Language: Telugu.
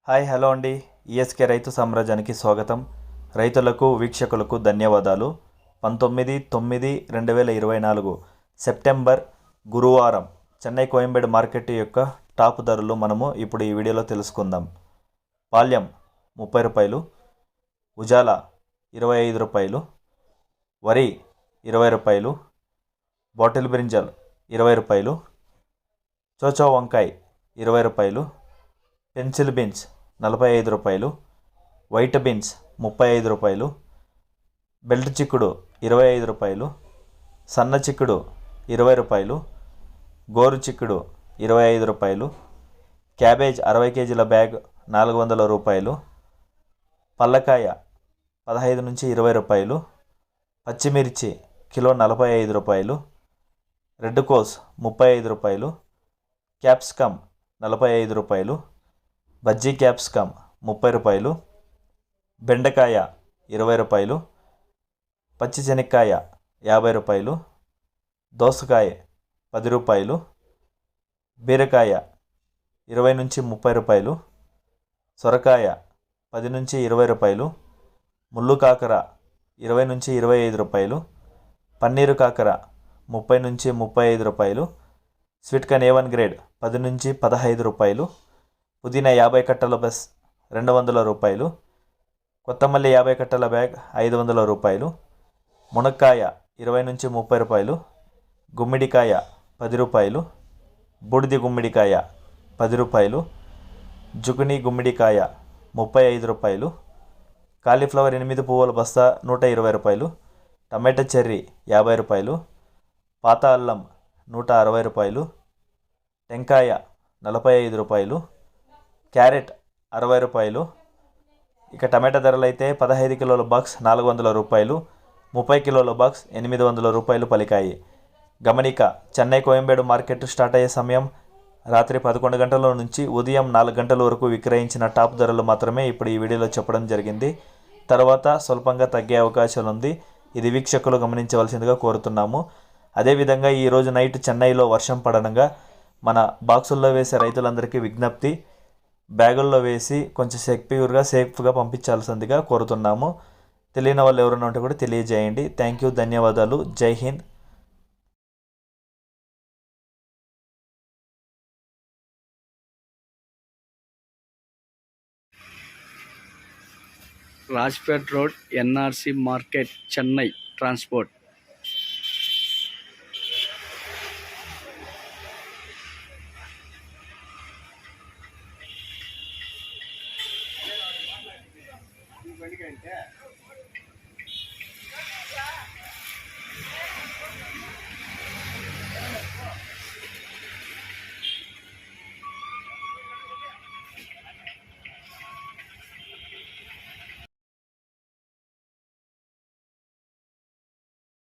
హాయ్ హలో అండి. ఈఎస్కే రైతు సామ్రాజ్యానికి స్వాగతం. రైతులకు వీక్షకులకు ధన్యవాదాలు. 19/9/2024 సెప్టెంబర్ గురువారం చెన్నై కోయంబేడు మార్కెట్ యొక్క టాప్ ధరలు మనము ఇప్పుడు ఈ వీడియోలో తెలుసుకుందాం. పాల్యం 30 రూపాయలు, ఉజాల 25 రూపాయలు, వరి 20 రూపాయలు, బాటిల్ బ్రింజల్ 20 రూపాయలు, చోచో వంకాయ 20 రూపాయలు, పెన్సిల్ బీన్స్ 45 రూపాయలు, వైట్ బీన్స్ 35 రూపాయలు, బెల్ట్ చిక్కుడు 25 రూపాయలు, సన్న చిక్కుడు 20 రూపాయలు, గోరు చిక్కుడు 25 రూపాయలు, క్యాబేజ్ 60 కేజీల బ్యాగ్ 400 రూపాయలు, పల్లకాయ 15 నుంచి 20 రూపాయలు, పచ్చిమిర్చి కిలో 45 రూపాయలు, రెడ్ కోస్ 35 రూపాయలు, క్యాప్సికమ్ 45 రూపాయలు, బజ్జీ క్యాప్సికమ్ 30 రూపాయలు, బెండకాయ 20 రూపాయలు, పచ్చి శనక్కాయ 50 రూపాయలు, దోసకాయ 10 రూపాయలు, బీరకాయ 20 నుంచి 30 రూపాయలు, సొరకాయ 10 నుంచి 20 రూపాయలు, ముళ్ళు కాకర 20 నుంచి 25 రూపాయలు, పన్నీరు కాకర 30 నుంచి 35 రూపాయలు, స్వీట్ కార్న్ A1 గ్రేడ్ 10 నుంచి 15 రూపాయలు, పుదీనా 50 కట్టల బస్ 200 రూపాయలు, కొత్తమల్లి 50 కట్టల బ్యాగ్ 500 రూపాయలు, మునక్కాయ 20 నుంచి 30 రూపాయలు, గుమ్మిడికాయ 10 రూపాయలు, బూడిది గుమ్మిడికాయ 10 రూపాయలు, జుకుని గుమ్మిడికాయ 35 రూపాయలు, కాలీఫ్లవర్ 8 పువ్వుల బస్తా 120 రూపాయలు, టమాటా చెర్రీ 50 రూపాయలు, పాత అల్లం 160 రూపాయలు, టెంకాయ 45 రూపాయలు, క్యారెట్ 60 రూపాయలు. ఇక టమాటా ధరలు అయితే 15 కిలోల బాక్స్ 400 రూపాయలు, 30 కిలోల బాక్స్ 800 రూపాయలు పలికాయి. గమనిక, చెన్నై కోయంబేడు మార్కెట్ స్టార్ట్ అయ్యే సమయం రాత్రి 11 గంటల నుంచి ఉదయం 4 గంటల వరకు విక్రయించిన టాప్ ధరలు మాత్రమే ఇప్పుడు ఈ వీడియోలో చెప్పడం జరిగింది. తర్వాత స్వల్పంగా తగ్గే అవకాశాలు ఉంది. ఇది వీక్షకులు గమనించవలసిందిగా కోరుతున్నాము. అదేవిధంగా ఈరోజు నైట్ చెన్నైలో వర్షం పడనంగా మన బాక్సుల్లో వేసే రైతులందరికీ విజ్ఞప్తి, బ్యాగుల్లో వేసి కొంచెం సేఫ్గా పంపించాల్సిందిగా కోరుతున్నాము. తెలియని వాళ్ళు ఎవరైనా ఉంటే కూడా తెలియజేయండి. థ్యాంక్ యూ, ధన్యవాదాలు, జై హింద్. Rajpet road, NRC market, Chennai transport.